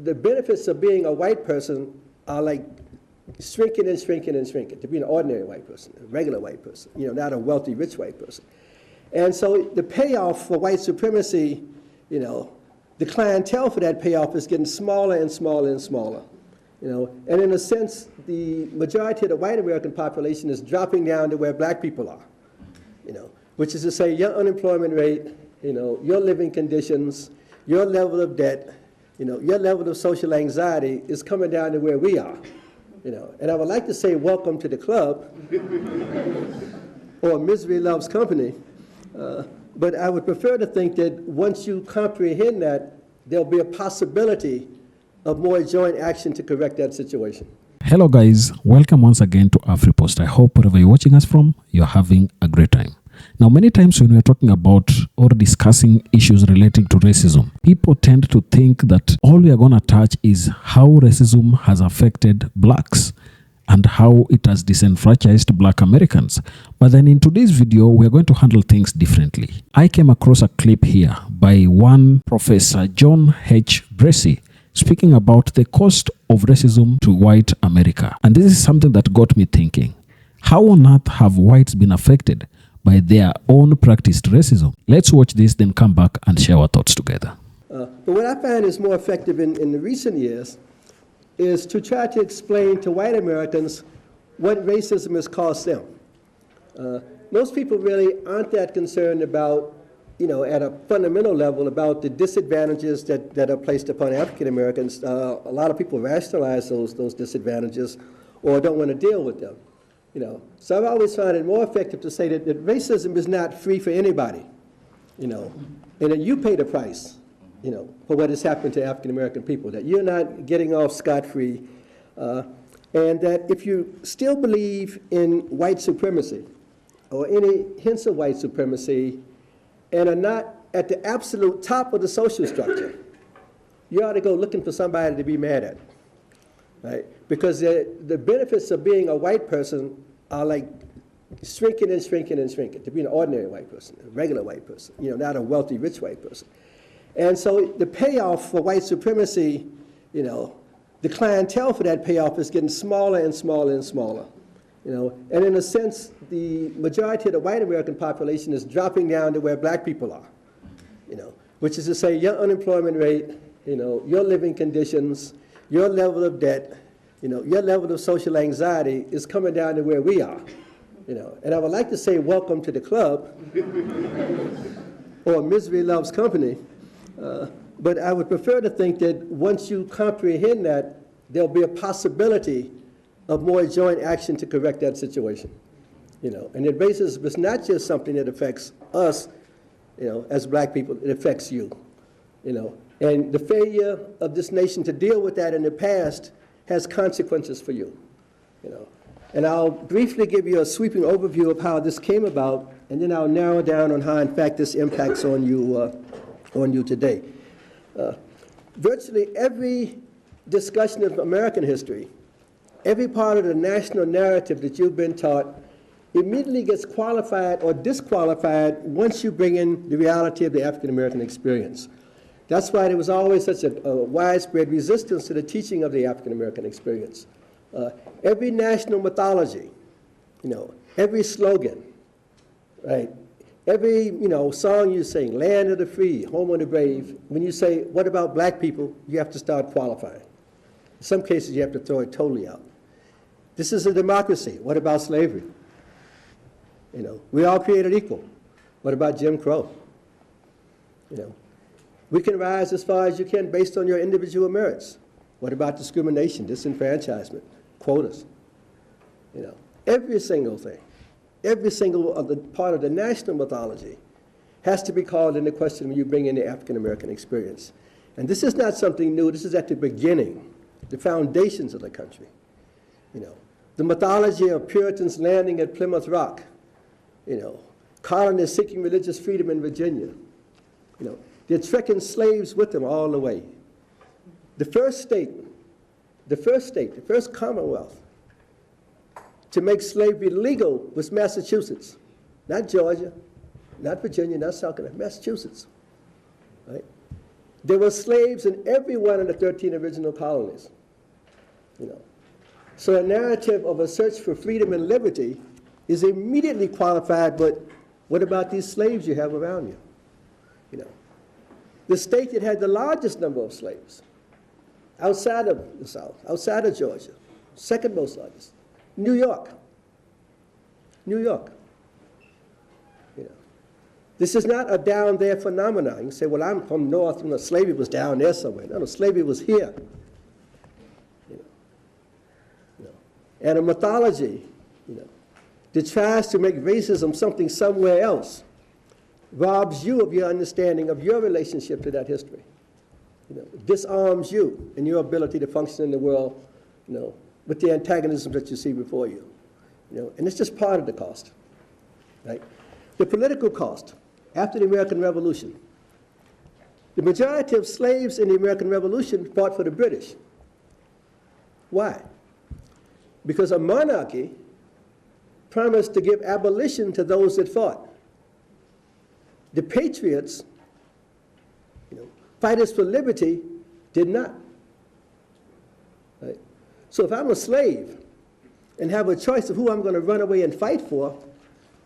the benefits of being a white person are like shrinking and shrinking and shrinking to be an ordinary white person, a regular white person, not a wealthy, rich white person. And so the payoff for white supremacy, the clientele for that payoff is getting smaller and smaller and smaller. And in a sense, the majority of the white American population is dropping down to where black people are, which is to say your unemployment rate, your living conditions, your level of debt, your level of social anxiety is coming down to where we are. And I would like to say welcome to the club, or misery loves company, but I would prefer to think that once you comprehend that, there'll be a possibility of more joint action to correct that situation. Hello guys, welcome once again to AfriPost. I hope wherever you're watching us from, you're having a great time. Now, many times when we're talking about or discussing issues relating to racism, people tend to think that all we are going to touch is how racism has affected blacks and how it has disenfranchised black Americans. But then in today's video, we're going to handle things differently. I came across a clip here by one Professor John H. Bracey speaking about the cost of racism to white America. And this is something that got me thinking. How on earth have whites been affected by their own practiced racism? Let's watch this, then come back and share our thoughts together. But what I find is more effective in the recent years is to try to explain to white Americans what racism has cost them. Most people really aren't that concerned about, at a fundamental level, about the disadvantages that are placed upon African Americans. A lot of people rationalize those disadvantages or don't want to deal with them. So I've always found it more effective to say that racism is not free for anybody, and that you pay the price, for what has happened to African American people, that you're not getting off scot-free, and that if you still believe in white supremacy or any hints of white supremacy and are not at the absolute top of the social structure, you ought to go looking for somebody to be mad at. Right? Because the benefits of being a white person are like shrinking and shrinking and shrinking to be an ordinary white person, a regular white person, not a wealthy, rich white person. And so the payoff for white supremacy, the clientele for that payoff is getting smaller and smaller and smaller. And in a sense, the majority of the white American population is dropping down to where black people are, which is to say your unemployment rate, your living conditions, your level of debt, your level of social anxiety is coming down to where we are. And I would like to say welcome to the club, or misery loves company. But I would prefer to think that once you comprehend that, there'll be a possibility of more joint action to correct that situation. And that racism is not just something that affects us, as black people, it affects you. And the failure of this nation to deal with that in the past has consequences for you. And I'll briefly give you a sweeping overview of how this came about, and then I'll narrow down on how, in fact, this impacts on you today. Virtually every discussion of American history, every part of the national narrative that you've been taught immediately gets qualified or disqualified once you bring in the reality of the African American experience. That's why there was always such a widespread resistance to the teaching of the African American experience. Every national mythology, every slogan, right? Every song you sing, land of the free, home of the brave, when you say, what about black people, you have to start qualifying. In some cases, you have to throw it totally out. This is a democracy. What about slavery? We all created equal. What about Jim Crow? We can rise as far as you can based on your individual merits. What about discrimination, disenfranchisement, quotas? Every single thing, every single part of the national mythology has to be called into question when you bring in the African American experience. And this is not something new. This is at the beginning, the foundations of the country. The mythology of Puritans landing at Plymouth Rock, colonists seeking religious freedom in Virginia. They're trekking slaves with them all the way. The first commonwealth to make slavery legal was Massachusetts, not Georgia, not Virginia, not South Carolina, Massachusetts. Right? There were slaves in every one of the 13 original colonies. You know. So a narrative of a search for freedom and liberty is immediately qualified, but what about these slaves you have around you? You know. The state that had the largest number of slaves outside of the South, outside of Georgia, second most largest, New York. New York. You know. This is not a down there phenomenon. You can say, well, I'm from north, you know, slavery was down there somewhere. No, slavery was here. You know. You know. And a mythology, you know, that tries to make racism something somewhere else robs you of your understanding of your relationship to that history. You know, disarms you in your ability to function in the world, you know, with the antagonism that you see before you. You know, and it's just part of the cost. Right? The political cost after the American Revolution. The majority of slaves in the American Revolution fought for the British. Why? Because a monarchy promised to give abolition to those that fought. The patriots, you know, fighters for liberty, did not. Right? So if I'm a slave and have a choice of who I'm going to run away and fight for,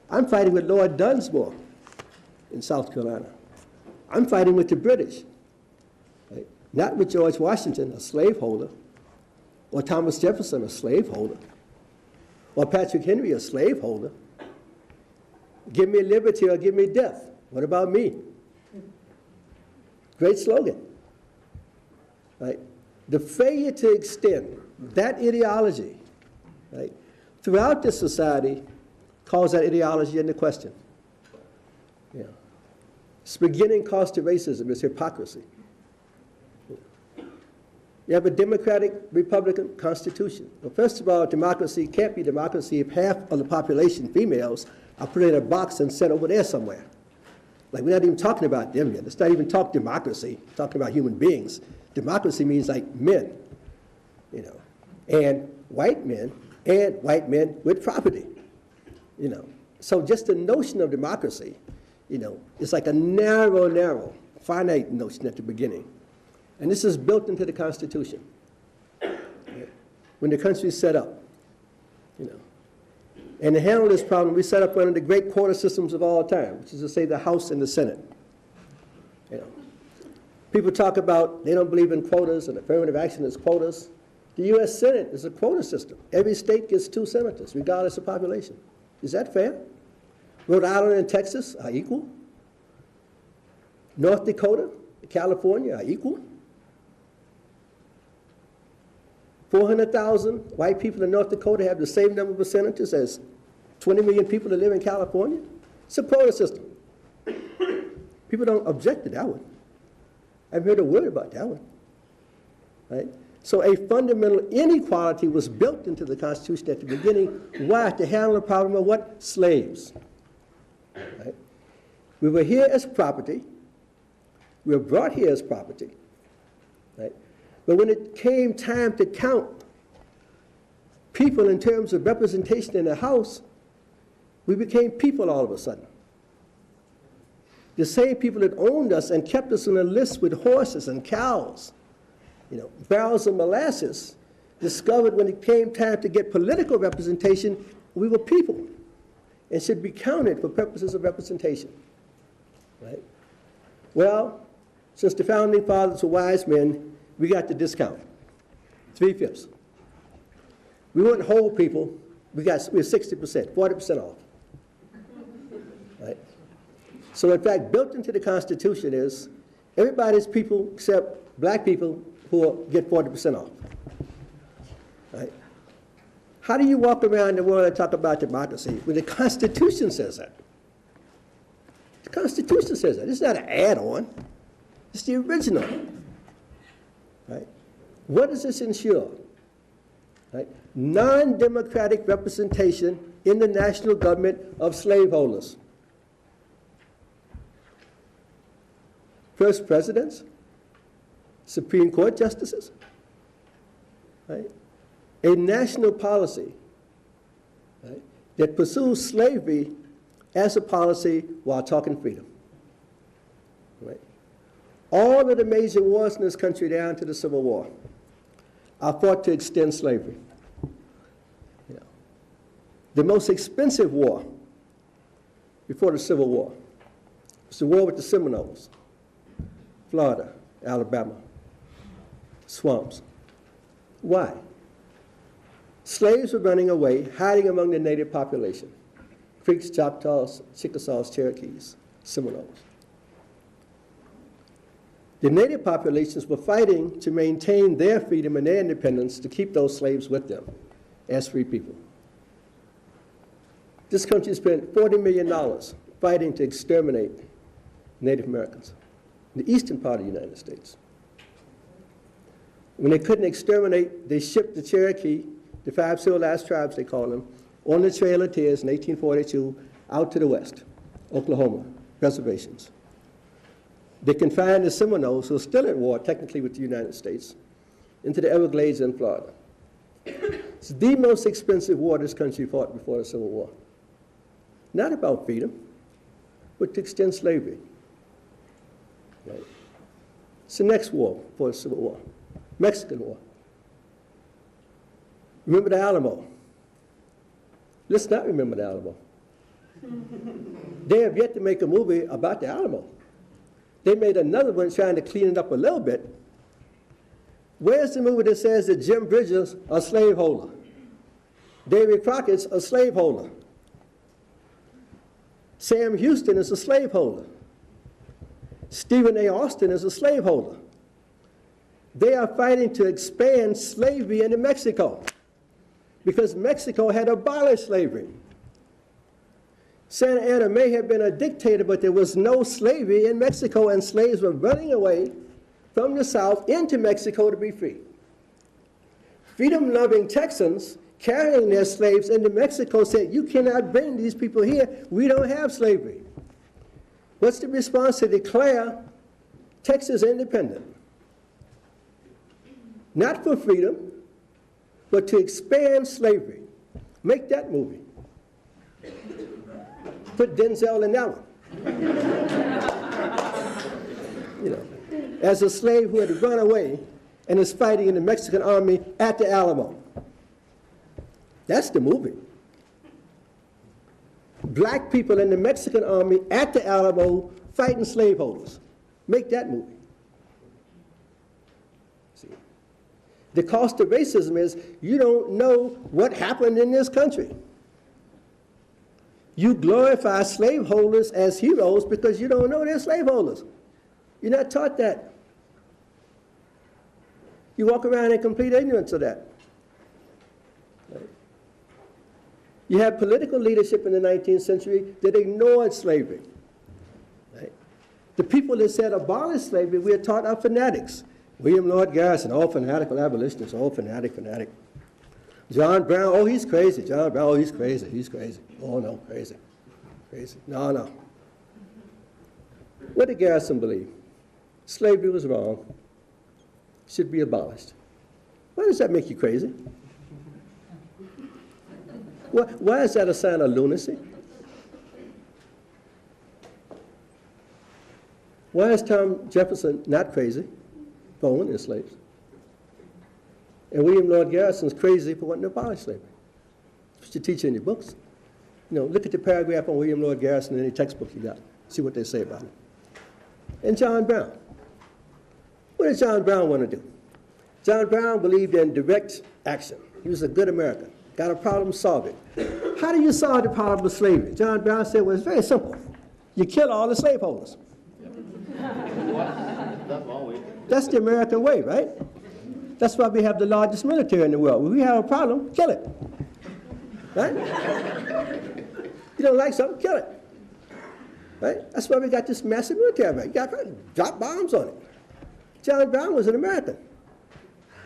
I'm fighting with Lord Dunsmore in South Carolina. I'm fighting with the British, right? Not with George Washington, a slaveholder, or Thomas Jefferson, a slaveholder, or Patrick Henry, a slaveholder. Give me liberty or give me death. What about me? Great slogan, right? The failure to extend that ideology, right, throughout this society calls that ideology into question. Yeah. Its beginning cost to racism is hypocrisy. You have a democratic Republican constitution. Well, first of all, democracy can't be democracy if half of the population, females, are put in a box and sent over there somewhere. Like, we're not even talking about them yet. Let's not even talk democracy, talking about human beings. Democracy means like men, you know, and white men with property, you know. So just the notion of democracy, you know, is like a narrow, finite notion at the beginning. And this is built into the Constitution, right, when the country is set up, you know. And to handle this problem, we set up one of the great quarter systems of all time, which is to say the House and the Senate. You know. People talk about they don't believe in quotas and affirmative action is quotas. The U.S. Senate is a quota system. Every state gets 2 senators, regardless of population. Is that fair? Rhode Island and Texas are equal. North Dakota, California are equal. 400,000 white people in North Dakota have the same number of senators as 20 million people that live in California. It's a quota system. People don't object to that one. I haven't heard a word about that one. Right? So a fundamental inequality was built into the Constitution at the beginning. Why? To handle the problem of what? Slaves. Right? We were here as property. We were brought here as property. Right? But when it came time to count people in terms of representation in the House, we became people all of a sudden. The same people that owned us and kept us on a list with horses and cows, you know, barrels of molasses, discovered when it came time to get political representation, we were people and should be counted for purposes of representation. Right? Well, since the founding fathers were wise men, we got the discount, 3/5. We weren't whole people. We're 60%, 40% off. Right? So in fact, built into the Constitution is everybody's people except black people who get 40% off. Right? How do you walk around the world and talk about democracy when the Constitution says that? The Constitution says that. It's not an add-on. It's the original. Right? What does this ensure? Right? Non-democratic representation in the national government of slaveholders. First presidents, Supreme Court justices, right? A national policy, right, that pursues slavery as a policy while talking freedom. Right? All of the major wars in this country down to the Civil War are fought to extend slavery. Yeah. The most expensive war before the Civil War was the war with the Seminoles, Florida, Alabama, swamps. Why? Slaves were running away, hiding among the native population. Creeks, Choctaws, Chickasaws, Cherokees, Seminoles. The native populations were fighting to maintain their freedom and their independence to keep those slaves with them as free people. This country spent $40 million fighting to exterminate Native Americans in the eastern part of the United States. When they couldn't exterminate, they shipped the Cherokee, the 5 civilized tribes they call them, on the Trail of Tears in 1842 out to the west, Oklahoma, reservations. They confined the Seminoles, who are still at war technically with the United States, into the Everglades in Florida. It's the most expensive war this country fought before the Civil War. Not about freedom, but to extend slavery. Right? It's the next war before the Civil War, Mexican War. Remember the Alamo? Let's not remember the Alamo. They have yet to make a movie about the Alamo. They made another one trying to clean it up a little bit. Where's the movie that says that Jim Bridges a slaveholder? David Crockett's a slaveholder. Sam Houston is a slaveholder. Stephen A. Austin is a slaveholder. They are fighting to expand slavery into Mexico because Mexico had abolished slavery. Santa Anna may have been a dictator, but there was no slavery in Mexico, and slaves were running away from the South into Mexico to be free. Freedom-loving Texans carrying their slaves into Mexico said, you cannot bring these people here. We don't have slavery. What's the response to declare Texas independent? Not for freedom, but to expand slavery. Make that movie. Put Denzel in that one. You know, as a slave who had run away and is fighting in the Mexican army at the Alamo. That's the movie. Black people in the Mexican army at the Alamo fighting slaveholders. Make that movie. See? The cost of racism is you don't know what happened in this country. You glorify slaveholders as heroes because you don't know they're slaveholders. You're not taught that. You walk around in complete ignorance of that. Right? You have political leadership in the 19th century that ignored slavery. Right? The people that said abolish slavery, we are taught are fanatics. William Lloyd Garrison, all fanatical abolitionists, all fanatic. John Brown, oh, he's crazy. John Brown, oh, he's crazy. Oh, no, crazy. No. What did Garrison believe? Slavery was wrong, should be abolished. Why does that make you crazy? Why is that a sign of lunacy? Why is Tom Jefferson not crazy for owning slaves? And William Lloyd Garrison's crazy for wanting to abolish slavery. That's what you teach in your books. You know, look at the paragraph on William Lloyd Garrison in any textbook you got. See what they say about it. And John Brown. What did John Brown want to do? John Brown believed in direct action. He was a good American. Got a problem, solve it. How do you solve the problem of slavery? John Brown said, well, it's very simple. You kill all the slaveholders. That's the American way, right? That's why we have the largest military in the world. When we have a problem, kill it. Right? You don't like something, kill it. Right? That's why we got this massive military. Right? You got to drop bombs on it. John Brown was an American.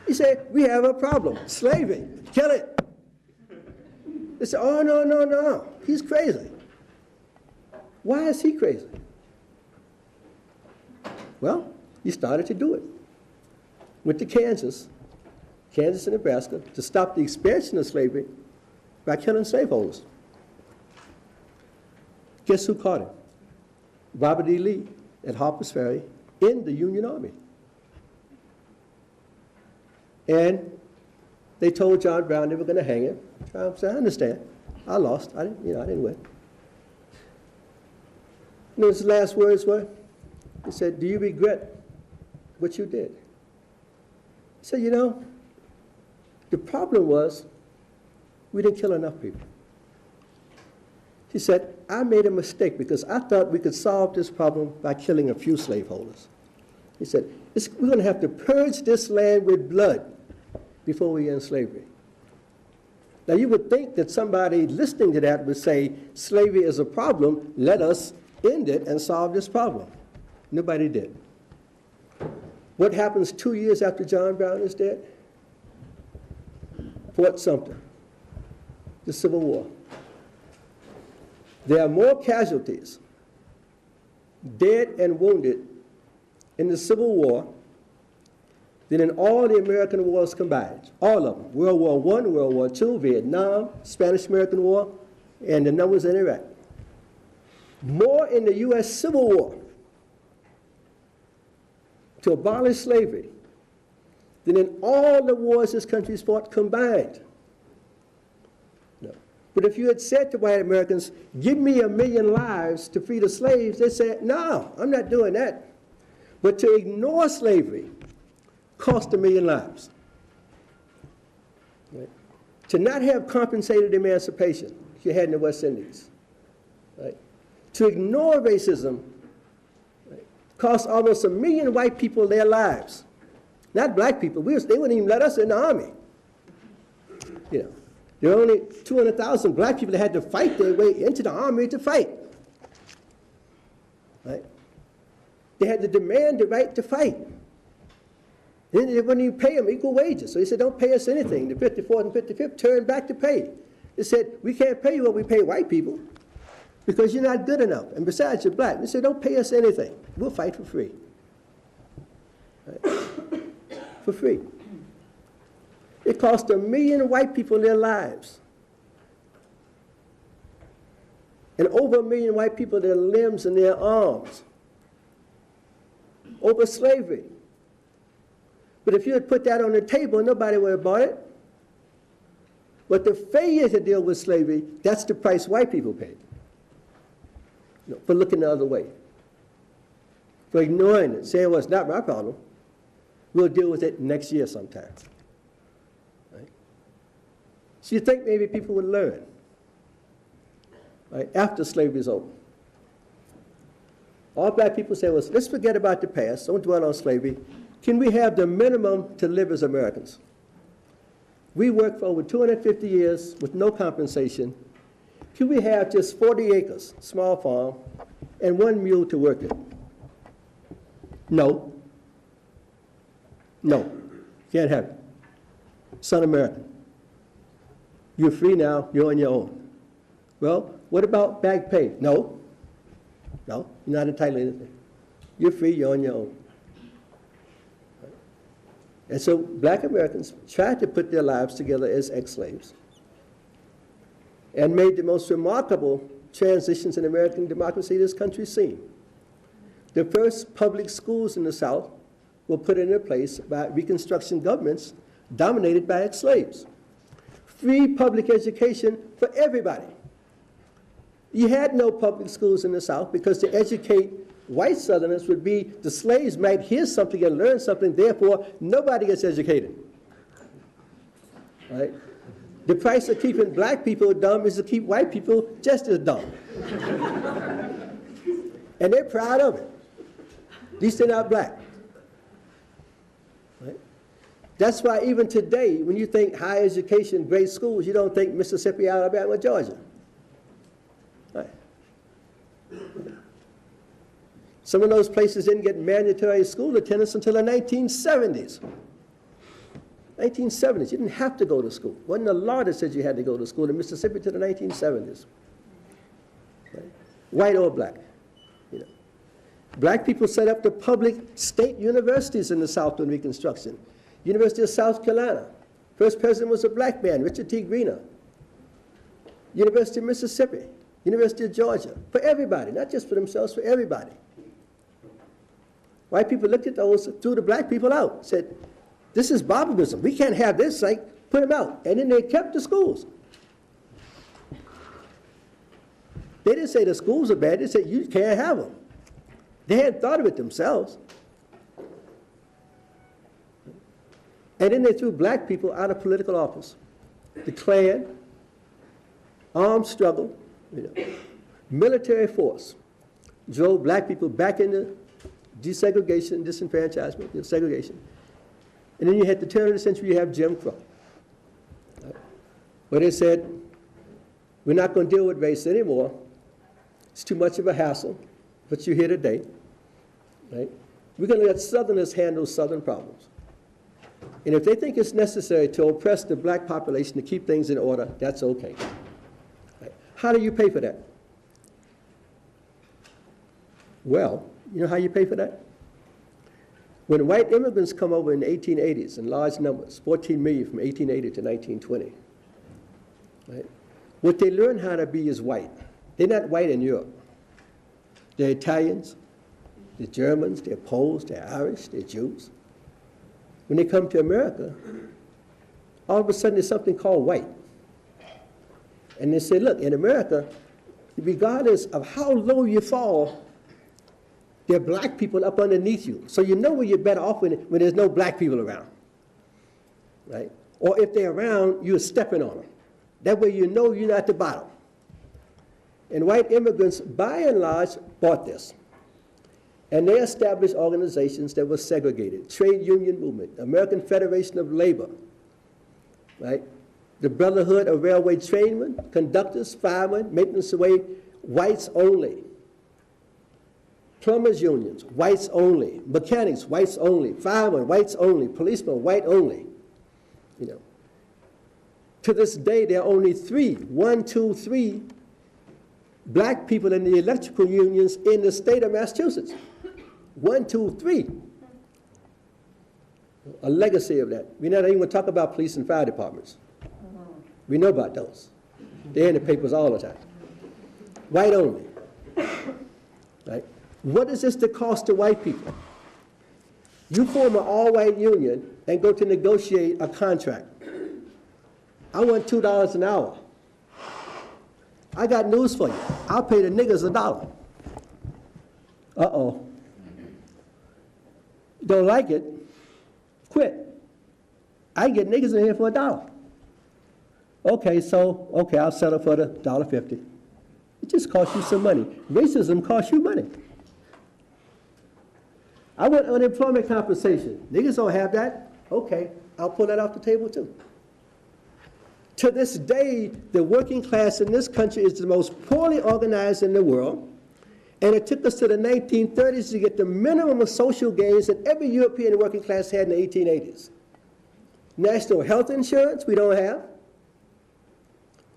He said, we have a problem, slavery, kill it. They said, oh, no, he's crazy. Why is he crazy? Well, he started to do it. Went to Kansas and Nebraska, to stop the expansion of slavery by killing slaveholders. Guess who caught him? Robert E. Lee at Harper's Ferry in the Union Army. And they told John Brown they were going to hang him. John said, I understand. I lost. I didn't win. You know, his last words were, he said, do you regret what you did? He said, you know, the problem was we didn't kill enough people. He said, I made a mistake because I thought we could solve this problem by killing a few slaveholders. He said, we're going to have to purge this land with blood before we end slavery. Now, you would think that somebody listening to that would say, slavery is a problem, let us end it and solve this problem. Nobody did. What happens 2 years after John Brown is dead? Fort Sumter, the Civil War. There are more casualties, dead and wounded, in the Civil War than in all the American wars combined. All of them. World War I, World War II, Vietnam, Spanish-American War, and the numbers in Iraq. More in the U.S. Civil War to abolish slavery than in all the wars this country's fought combined. No. But if you had said to white Americans, give me 1 million lives to free the slaves, they said, no, I'm not doing that. But to ignore slavery cost 1 million lives. Right? To not have compensated emancipation, you had in the West Indies. Right? To ignore racism, right, cost almost 1 million white people their lives. Not black people. They wouldn't even let us in the army. You know, there were only 200,000 black people that had to fight their way into the army to fight. Right? They had to demand the right to fight. Then they wouldn't even pay them equal wages. So he said, don't pay us anything. The 54th and 55th turned back to pay. They said, we can't pay you what we pay white people because you're not good enough. And besides, you're black. They said, don't pay us anything. We'll fight for free. Right? For free. It cost 1 million white people their lives. And over 1 million white people their limbs and their arms. Over slavery. But if you had put that on the table, nobody would have bought it. But the failure to deal with slavery, that's the price white people paid. You know, for looking the other way. For ignoring it, saying, well, it's not my problem. We'll deal with it next year sometime. Right? So you think maybe people would learn, right, after slavery is over. All black people say, well, let's forget about the past. Don't dwell on slavery. Can we have the minimum to live as Americans? We worked for over 250 years with no compensation. Can we have just 40 acres, small farm, and 1 mule to work it? No. No. Can't have it. Son American. You're free now. You're on your own. Well, what about back pay? No. No. You're not entitled to anything. You're free. You're on your own. And so black Americans tried to put their lives together as ex-slaves and made the most remarkable transitions in American democracy this country's seen. The first public schools in the South were put into place by Reconstruction governments dominated by ex-slaves. Free public education for everybody. You had no public schools in the South because to educate white Southerners would be the slaves might hear something and learn something, therefore nobody gets educated. Right? The price of keeping black people dumb is to keep white people just as dumb. And they're proud of it. At least they're not black. Right? That's why even today, when you think higher education, great schools, you don't think Mississippi, Alabama, Georgia. Right? Some of those places didn't get mandatory school attendance until the 1970s. 1970s, you didn't have to go to school. It wasn't a law that said you had to go to school in Mississippi to the 1970s. Right? White or black. You know. Black people set up the public state universities in the South during Reconstruction. University of South Carolina. First president was a black man, Richard T. Greener. University of Mississippi. University of Georgia. For everybody, not just for themselves, for everybody. White people looked at those, threw the black people out, said, this is barbarism. We can't have this, like, put them out. And then they kept the schools. They didn't say the schools are bad, they said you can't have them. They hadn't thought of it themselves. And then they threw black people out of political office. The Klan, armed struggle, military force drove black people back into desegregation, disenfranchisement, segregation. And then you had the turn of the century, you have Jim Crow. Where they said, we're not going to deal with race anymore. It's too much of a hassle, but you're here today. Right? We're going to let Southerners handle Southern problems. And if they think it's necessary to oppress the black population to keep things in order, that's okay. Right? How do you pay for that? Well, you know how you pay for that? When white immigrants come over in the 1880s in large numbers, 14 million from 1880 to 1920, right? What they learn how to be is white. They're not white in Europe. They're Italians, they're Germans, they're Poles, they're Irish, they're Jews. When they come to America, all of a sudden there's something called white. And they say, look, in America, regardless of how low you fall, there are black people up underneath you. So you know where you're better off when there's no black people around, right? Or if they're around, you're stepping on them. That way you know you're not at the bottom. And white immigrants, by and large, bought this. And they established organizations that were segregated. Trade Union Movement, American Federation of Labor, right? The Brotherhood of Railway Trainmen, Conductors, Firemen, Maintenance Away, whites only. Plumbers unions, whites only. Mechanics, whites only. Firemen, whites only. Policemen, white only. You know. To this day, there are only three black people in the electrical unions in the state of Massachusetts. 1, 2, 3. A legacy of that. We're not even going to talk about police and fire departments. We know about those. They're in the papers all the time. White only. Right? What is this to cost to white people? You form an all-white union and go to negotiate a contract. I want $2 an hour. I got news for you. I'll pay the niggas $1. Uh-oh. Don't like it? Quit. I can get niggas in here for $1. Okay, I'll settle for the $1.50. It just costs you some money. Racism costs you money. I want unemployment compensation. Niggas don't have that. Okay, I'll pull that off the table too. To this day, the working class in this country is the most poorly organized in the world, and it took us to the 1930s to get the minimum of social gains that every European working class had in the 1880s. National health insurance, we don't have.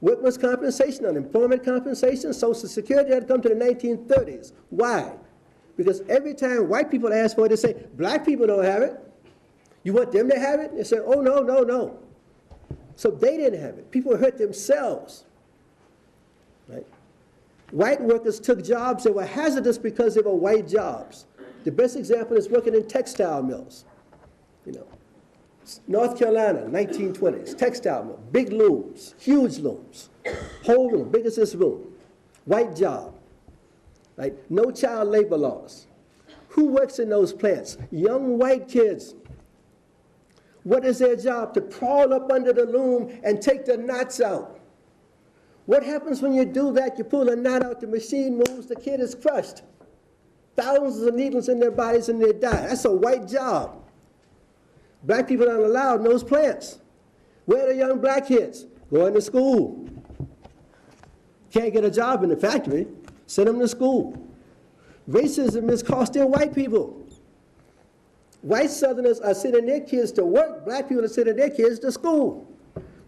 Workmen's compensation, unemployment compensation, Social Security had to come to the 1930s. Why? Because every time white people ask for it, they say, black people don't have it. You want them to have it? They say, oh, no, no, no. So they didn't have it. People hurt themselves. Right? White workers took jobs that were hazardous because they were white jobs. The best example is working in textile mills. You know, North Carolina, 1920s, textile mill, big looms, huge looms, whole room, big as this room, white job. Right? No child labor laws. Who works in those plants? Young white kids. What is their job? To crawl up under the loom and take the knots out. What happens when you do that? You pull a knot out, the machine moves, the kid is crushed. Thousands of needles in their bodies and they die. That's a white job. Black people aren't allowed in those plants. Where are the young black kids? Going to school. Can't get a job in the factory. Send them to school. Racism is costing white people. White Southerners are sending their kids to work. Black people are sending their kids to school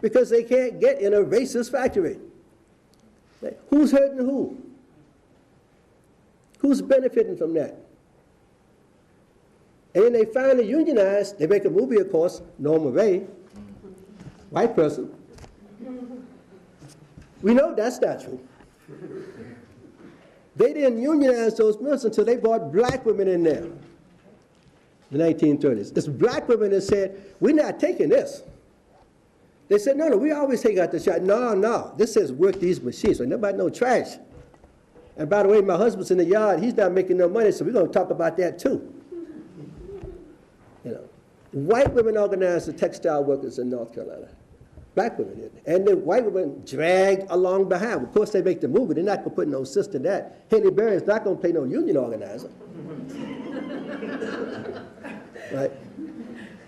because they can't get in a racist factory. Who's hurting who? Who's benefiting from that? And then they finally unionize. They make a movie, of course, Norma Ray, white person. We know that's not true. They didn't unionize those mills until they brought black women in there. the 1930s. It's black women that said, we're not taking this. They said, no, we always take out the trash. No, this says work these machines, so nobody no trash. And by the way, my husband's in the yard, he's not making no money, so we're going to talk about that too. You know, white women organized the textile workers in North Carolina. Black women did. And the white women dragged along behind. Of course, they make the movement. They're not going to put no sister in that. Haley Berry's not going to play no union organizer. Right?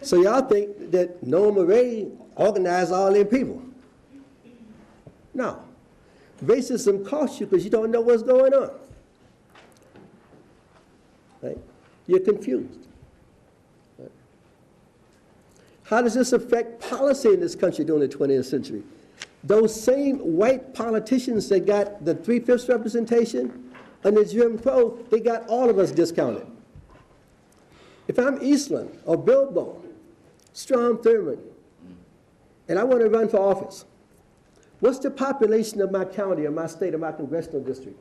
So y'all think that Norma Ray organized all them people. No. Racism costs you because you don't know what's going on. Right? You're confused. Right? How does this affect policy in this country during the 20th century? Those same white politicians that got the 3/5 representation under Jim Crow, they got all of us discounted. If I'm Eastland or Bilbo, Strom Thurmond, and I want to run for office, what's the population of my county, or my state, or my congressional district?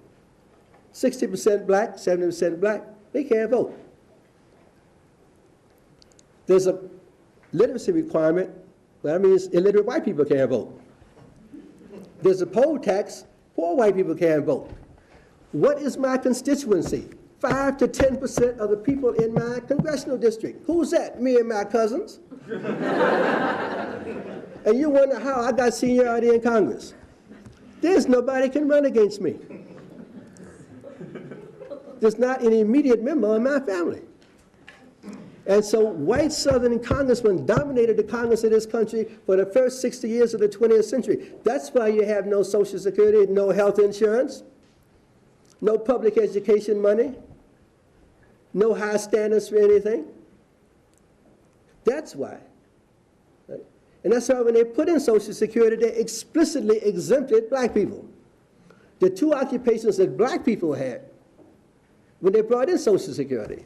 60% black, 70% black. They can't vote. There's a literacy requirement, but that means illiterate white people can't vote. There's a poll tax, poor white people can't vote. What is my constituency? 5 to 10% of the people in my congressional district. Who's that? Me and my cousins. And you wonder how I got seniority in Congress. There's nobody can run against me. There's not an immediate member in my family. And so white Southern congressmen dominated the Congress of this country for the first 60 years of the 20th century. That's why you have no Social Security, no health insurance, no public education money, no high standards for anything. That's why. Right? And that's why when they put in Social Security, they explicitly exempted black people. The two occupations that black people had when they brought in Social Security,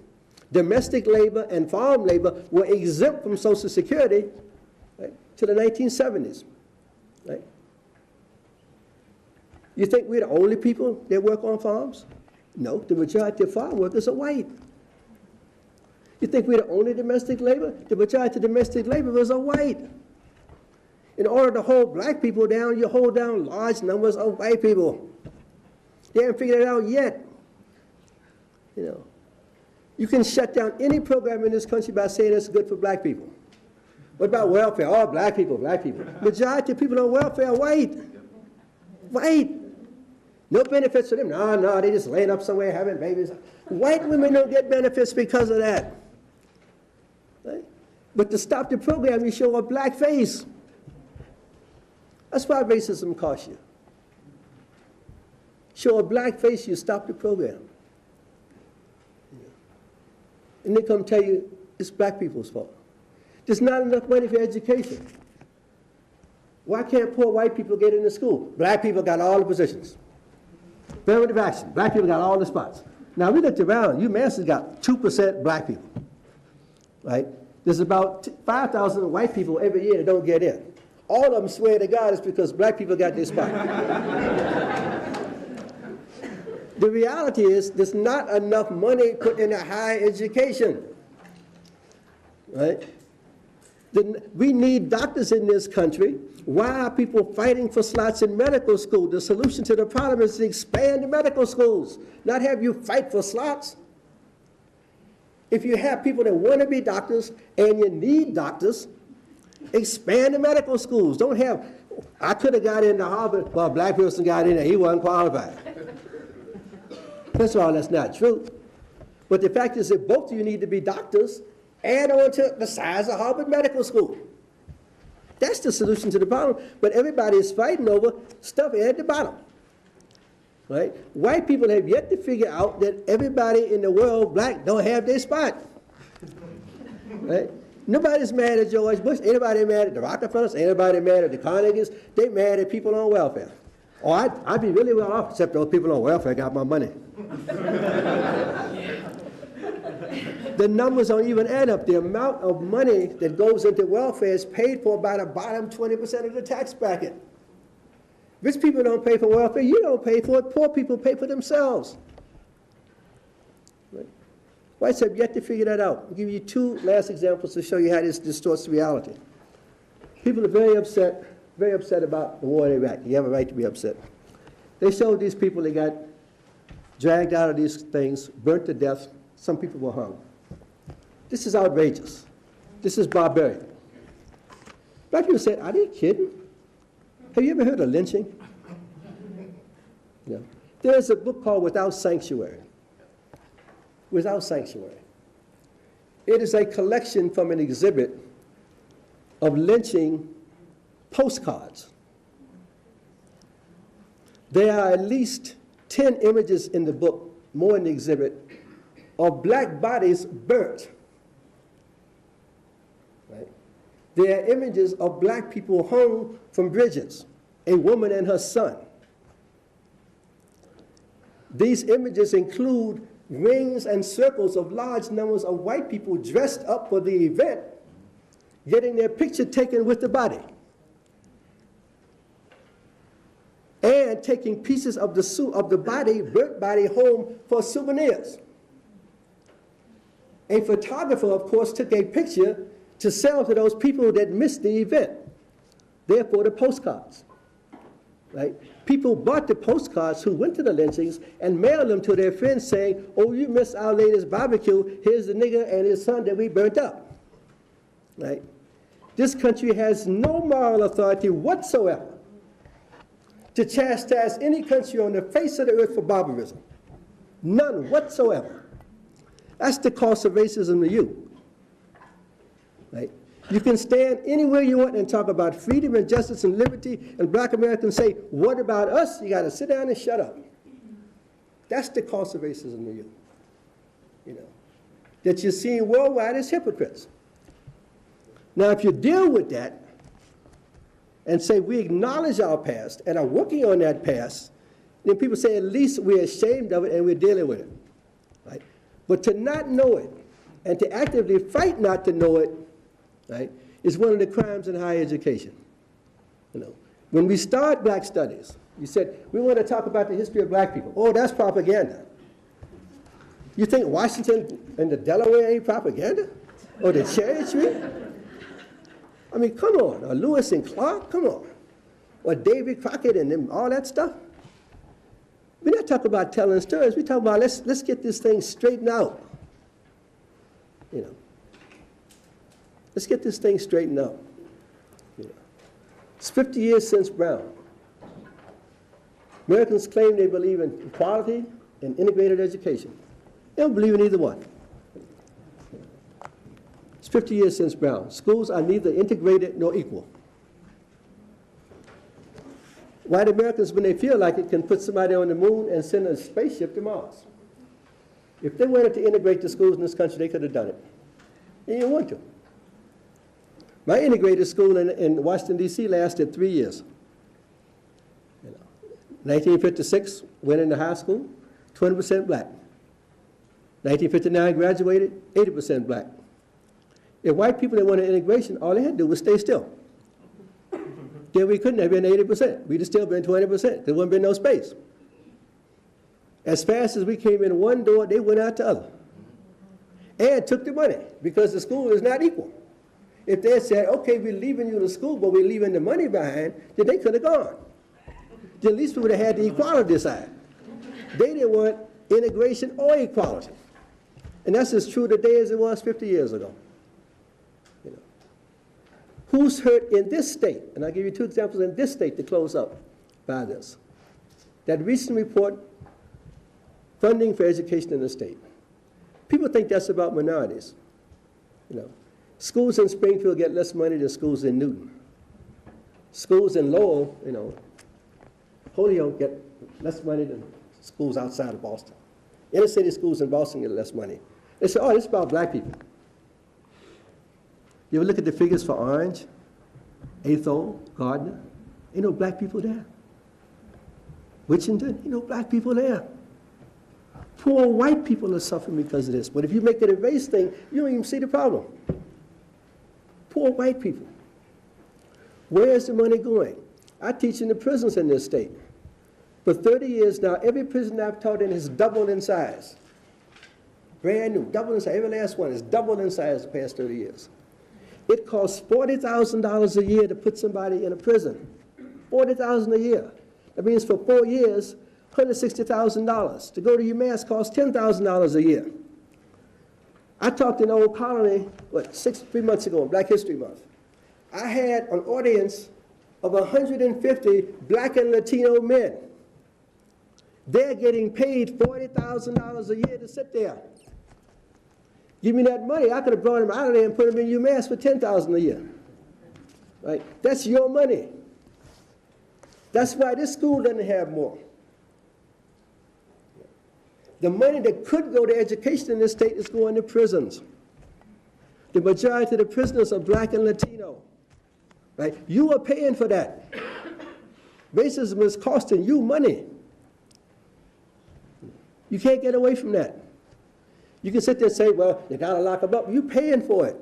domestic labor and farm labor, were exempt from Social Security, right, to the 1970s. Right? You think we're the only people that work on farms? No, the majority of farm workers are white. You think we're the only domestic labor? The majority of domestic laborers are white. In order to hold black people down, you hold down large numbers of white people. They haven't figured it out yet. You know, you can shut down any program in this country by saying it's good for black people. What about welfare? Oh, black people, black people. Majority of people on welfare are white. White. No benefits for them. No, they just laying up somewhere having babies. White women don't get benefits because of that. Right? But to stop the program, you show a black face. That's why racism costs you. Show a black face, you stop the program. And they come tell you it's black people's fault. There's not enough money for education. Why can't poor white people get into school? Black people got all the positions. Affirmative action, black people got all the spots. Now we looked around, UMass has got 2% black people, right? There's about 5,000 white people every year that don't get in. All of them swear to God it's because black people got their spot. The reality is there's not enough money put into higher education, right? We need doctors in this country. Why are people fighting for slots in medical school? The solution to the problem is to expand the medical schools, not have you fight for slots. If you have people that want to be doctors and you need doctors, expand the medical schools. Don't have, I could have got into Harvard, well, a black person got in there, he wasn't qualified. First of all, that's not true. But the fact is that both of you need to be doctors, add on to the size of Harvard Medical School. That's the solution to the problem. But everybody is fighting over stuff at the bottom. Right? White people have yet to figure out that everybody in the world, black, don't have their spot. Right? Nobody's mad at George Bush. Anybody mad at the Rockefellers? Anybody mad at the Carnegies? They mad at people on welfare. Oh, I'd be really well off, except those people on welfare got my money. The numbers don't even add up. The amount of money that goes into welfare is paid for by the bottom 20% of the tax bracket. Rich people don't pay for welfare. You don't pay for it. Poor people pay for themselves. Right? Whites have yet to figure that out. I'll give you two last examples to show you how this distorts reality. People are very upset about the war in Iraq. You have a right to be upset. They showed these people, they got dragged out of these things, burnt to death. Some people were hung. This is outrageous. This is barbaric. Black people said, are they kidding? Have you ever heard of lynching? No. There's a book called Without Sanctuary. Without Sanctuary. It is a collection from an exhibit of lynching postcards. There are at least 10 images in the book, more in the exhibit, of black bodies burnt. Right? There are images of black people hung from bridges, a woman and her son. These images include rings and circles of large numbers of white people dressed up for the event, getting their picture taken with the body, and taking pieces of the body, burnt body, home for souvenirs. A photographer, of course, took a picture to sell to those people that missed the event, therefore the postcards. Right? People bought the postcards who went to the lynchings and mailed them to their friends saying, oh, you missed our latest barbecue, here's the nigger and his son that we burnt up. Right? This country has no moral authority whatsoever to chastise any country on the face of the earth for barbarism. None whatsoever. That's the cost of racism to you. Right? You can stand anywhere you want and talk about freedom and justice and liberty, and black Americans say, what about us? You got to sit down and shut up. That's the cost of racism to you. You know, that you're seeing worldwide as hypocrites. Now, if you deal with that and say we acknowledge our past and are working on that past, then people say at least we're ashamed of it and we're dealing with it. Right? But to not know it and to actively fight not to know it, right, is one of the crimes in higher education. You know, when we start black studies, you said, we want to talk about the history of black people. Oh, that's propaganda. You think Washington and the Delaware ain't propaganda? Or the cherry tree? I mean, come on. Or Lewis and Clark, come on. Or David Crockett and them, all that stuff. We're not talking about telling stories. We're talking about let's get this thing straightened out. You know. Let's get this thing straightened out. You know. It's 50 years since Brown. Americans claim they believe in equality and integrated education. They don't believe in either one. It's 50 years since Brown. Schools are neither integrated nor equal. White Americans, when they feel like it, can put somebody on the moon and send a spaceship to Mars. If they wanted to integrate the schools in this country, they could have done it. They didn't want to. My integrated school in Washington, D.C. lasted 3 years. You know, 1956, went into high school, 20% black. 1959, graduated, 80% black. If white people that wanted integration, all they had to do was stay still. Then we couldn't have been 80%. We'd have still been 20%. There wouldn't been no space. As fast as we came in one door, they went out the other. And took the money, because the school is not equal. If they had said, okay, we're leaving you the school, but we're leaving the money behind, then they could have gone. Then at least we would have had the equality side. They didn't want integration or equality. And that's as true today as it was 50 years ago. You know. Who's hurt in this state? And I'll give you two examples in this state to close up by this. That recent report, funding for education in the state. People think that's about minorities. You know. Schools in Springfield get less money than schools in Newton. Schools in Lowell, you know, Holyoke get less money than schools outside of Boston. Inner city schools in Boston get less money. They say, oh, this is about black people. You ever look at the figures for Orange, Athol, Gardner? Ain't no black people there. Wichita, ain't no black people there. Poor white people are suffering because of this. But if you make it a race thing, you don't even see the problem. Poor white people. Where is the money going? I teach in the prisons in this state. For 30 years now, every prison I've taught in has doubled in size. brand new, double in size. Every last one is doubled in size the past 30 years. It costs $40,000 a year to put somebody in a prison. $40,000 a year. That means for 4 years, $160,000. To go to UMass costs $10,000 a year. I talked in Old Colony, 3 months ago, Black History Month. I had an audience of 150 black and Latino men. They're getting paid $40,000 a year to sit there. Give me that money, I could have brought them out of there and put them in UMass for $10,000 a year. Right? That's your money. That's why this school doesn't have more. The money that could go to education in this state is going to prisons. The majority of the prisoners are black and Latino. Right? You are paying for that. Racism is costing you money. You can't get away from that. You can sit there and say, well, you got to lock them up. You're paying for it.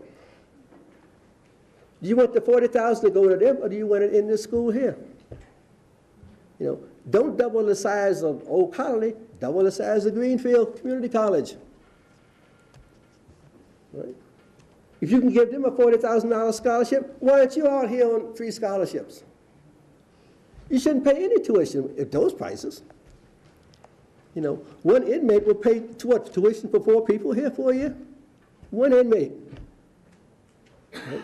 Do you want the $40,000 to go to them, or do you want it in this school here? You know, don't double the size of Old Colony, double the size of Greenfield Community College. Right? If you can give them a $40,000 scholarship, why aren't you out here on free scholarships? You shouldn't pay any tuition at those prices. You know, one inmate will pay tuition for 4 people here for a year? One inmate. Right?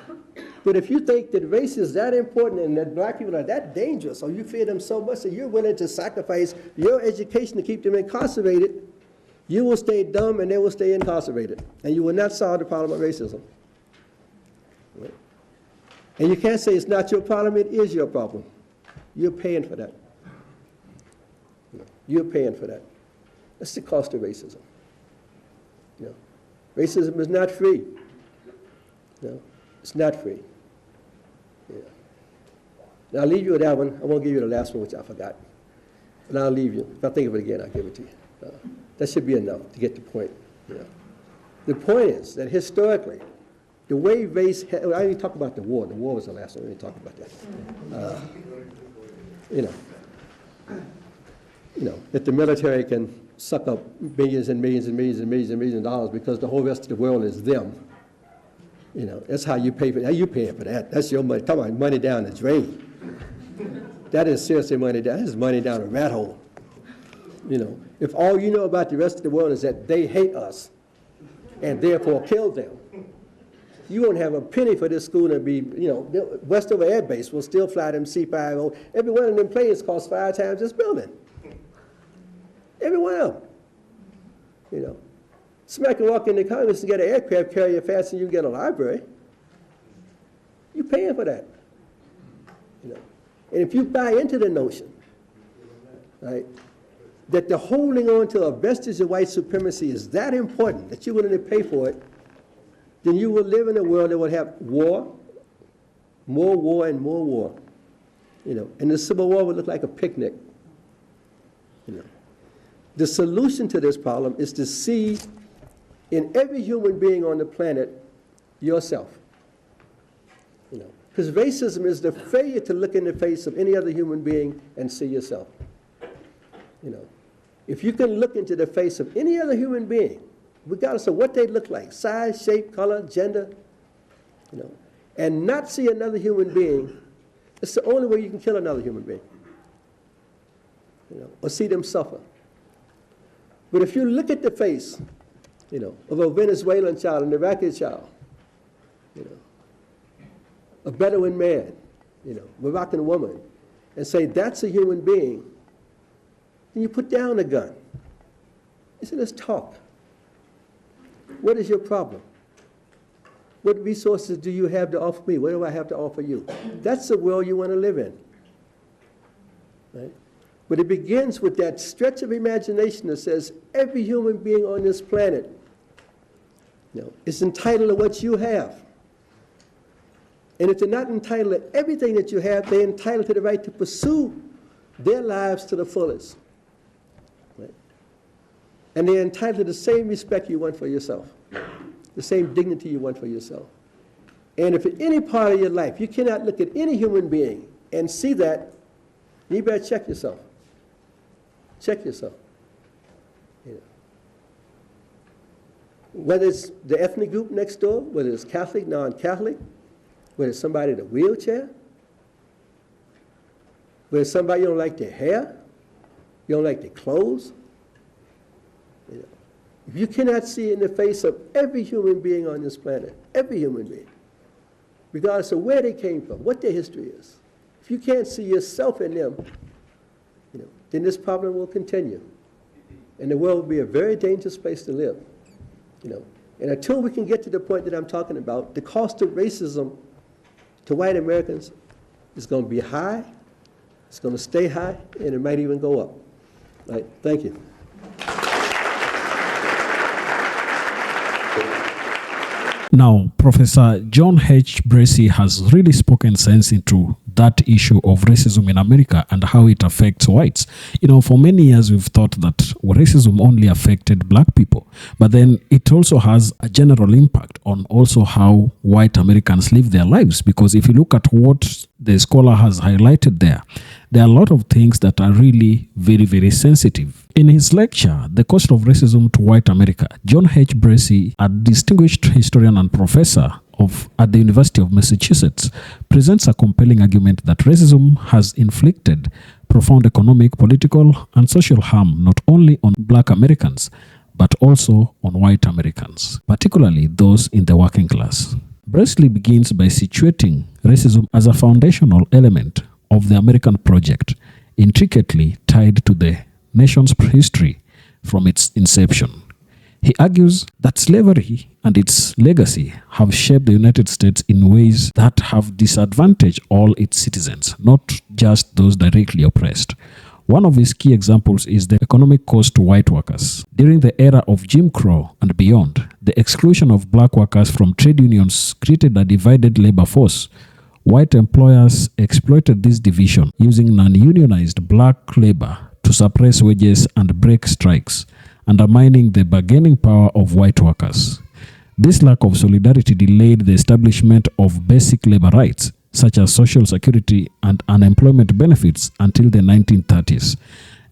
But if you think that race is that important and that black people are that dangerous, or you fear them so much that you're willing to sacrifice your education to keep them incarcerated, you will stay dumb and they will stay incarcerated. And you will not solve the problem of racism. Right? And you can't say it's not your problem, it is your problem. You're paying for that. You're paying for that. That's the cost of racism. You know, racism is not free. You know, it's not free. Yeah. Now I'll leave you with that one. I won't give you the last one, which I forgot. But I'll leave you. If I think of it again, I'll give it to you. That should be enough to get the point. Yeah. The point is that historically, the way race, I didn't even talk about the war. The war was the last one. We didn't talk about that. You know, that the military can suck up millions and millions and millions and millions and millions of dollars because the whole rest of the world is them. You know, that's how you pay for that. You paying for that. That's your money. Come on, money down the drain. That is seriously money down. That is money down a rat hole. You know, if all you know about the rest of the world is that they hate us and therefore kill them, you won't have a penny for this school to be, you know, Westover Air Base will still fly them C-5. Every one of them planes costs 5 times this building. Every one of them. You know. Somebody can walk into Congress and get an aircraft carrier faster than you can get a library. You're paying for that. You know. And if you buy into the notion, right, that the holding on to a vestige of white supremacy is that important that you're willing to pay for it, then you will live in a world that will have war, more war, and more war. You know, and the Civil War would look like a picnic. You know. The solution to this problem is to see in every human being on the planet yourself. You know, because racism is the failure to look in the face of any other human being and see yourself. You know, if you can look into the face of any other human being, regardless of what they look like, size, shape, color, gender, you know, and not see another human being, it's the only way you can kill another human being. You know, or see them suffer. But if you look at the face, you know, of a Venezuelan child, an Iraqi child, you know, a Bedouin man, you know, Moroccan woman, and say that's a human being, then you put down the gun. You say, let's talk. What is your problem? What resources do you have to offer me? What do I have to offer you? That's the world you want to live in. Right? But it begins with that stretch of imagination that says every human being on this planet, you know, is entitled to what you have. And if they're not entitled to everything that you have, they're entitled to the right to pursue their lives to the fullest. Right? And they're entitled to the same respect you want for yourself, the same dignity you want for yourself. And if in any part of your life you cannot look at any human being and see that, you better check yourself. Check yourself. You know. Whether it's the ethnic group next door, whether it's Catholic, non-Catholic, whether it's somebody in a wheelchair, whether it's somebody you don't like their hair, you don't like their clothes. You know, if you cannot see in the face of every human being on this planet, every human being, regardless of where they came from, what their history is, if you can't see yourself in them, you know, then this problem will continue. And the world will be a very dangerous place to live. You know, and until we can get to the point that I'm talking about, the cost of racism to white Americans is going to be high, it's going to stay high, and it might even go up. Right? Thank you. Now, Professor John H. Bracey has really spoken sense into that issue of racism in America and how it affects whites. You know, for many years we've thought that racism only affected black people, but then it also has a general impact on also how white Americans live their lives, because if you look at what the scholar has highlighted there are a lot of things that are really very, very sensitive. In his lecture, The Cost of Racism to White America, John H. Bracey, a distinguished historian and professor at the University of Massachusetts, presents a compelling argument that racism has inflicted profound economic, political, and social harm not only on black Americans, but also on white Americans, particularly those in the working class. Bracey begins by situating racism as a foundational element of the American project, intricately tied to the nation's history from its inception. He argues that slavery and its legacy have shaped the United States in ways that have disadvantaged all its citizens, not just those directly oppressed. One of his key examples is the economic cost to white workers. During the era of Jim Crow and beyond, the exclusion of black workers from trade unions created a divided labor force. White employers exploited this division using non-unionized black labor to suppress wages and break strikes, undermining the bargaining power of white workers. This lack of solidarity delayed the establishment of basic labor rights, such as Social Security and unemployment benefits, until the 1930s.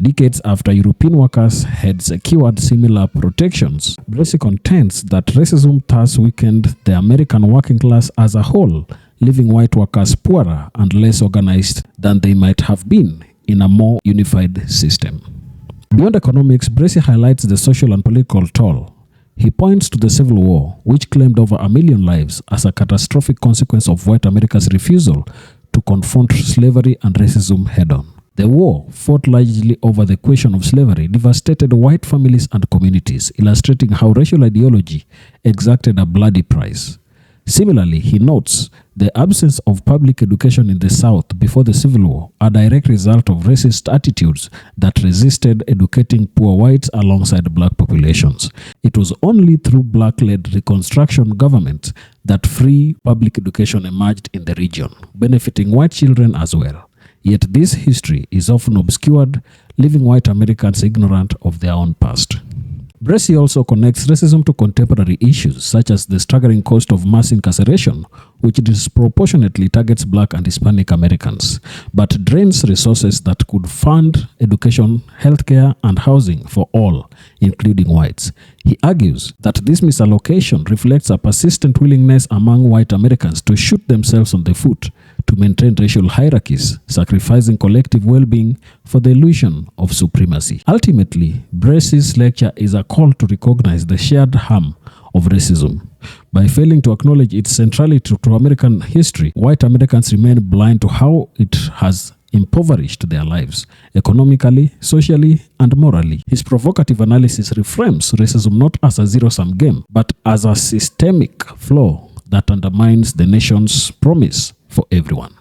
Decades after European workers had secured similar protections, Bracey contends that racism thus weakened the American working class as a whole, leaving white workers poorer and less organized than they might have been in a more unified system. Beyond economics, Bracey highlights the social and political toll. He points to the Civil War, which claimed over 1 million lives, as a catastrophic consequence of white America's refusal to confront slavery and racism head-on. The war, fought largely over the question of slavery, devastated white families and communities, illustrating how racial ideology exacted a bloody price. Similarly, he notes the absence of public education in the South before the Civil War, a direct result of racist attitudes that resisted educating poor whites alongside black populations. It was only through black-led Reconstruction governments that free public education emerged in the region, benefiting white children as well. Yet this history is often obscured, leaving white Americans ignorant of their own past. Bracey also connects racism to contemporary issues, such as the staggering cost of mass incarceration, which disproportionately targets black and Hispanic Americans, but drains resources that could fund education, healthcare, and housing for all, including whites. He argues that this misallocation reflects a persistent willingness among white Americans to shoot themselves on the foot to maintain racial hierarchies, sacrificing collective well-being for the illusion of supremacy. Ultimately, Bracey's lecture is a call to recognize the shared harm of racism. By failing to acknowledge its centrality to American history, white Americans remain blind to how it has impoverished their lives, economically, socially, and morally. His provocative analysis reframes racism not as a zero-sum game, but as a systemic flaw that undermines the nation's promise for everyone.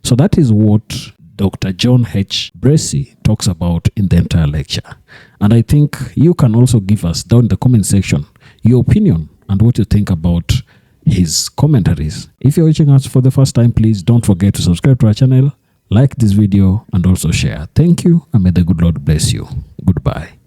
So that is what Dr. John H. Bracey talks about in the entire lecture. And I think you can also give us down in the comment section your opinion and what you think about his commentaries. If you're watching us for the first time, please don't forget to subscribe to our channel, like this video, and also share. Thank you, and may the good Lord bless you. Goodbye.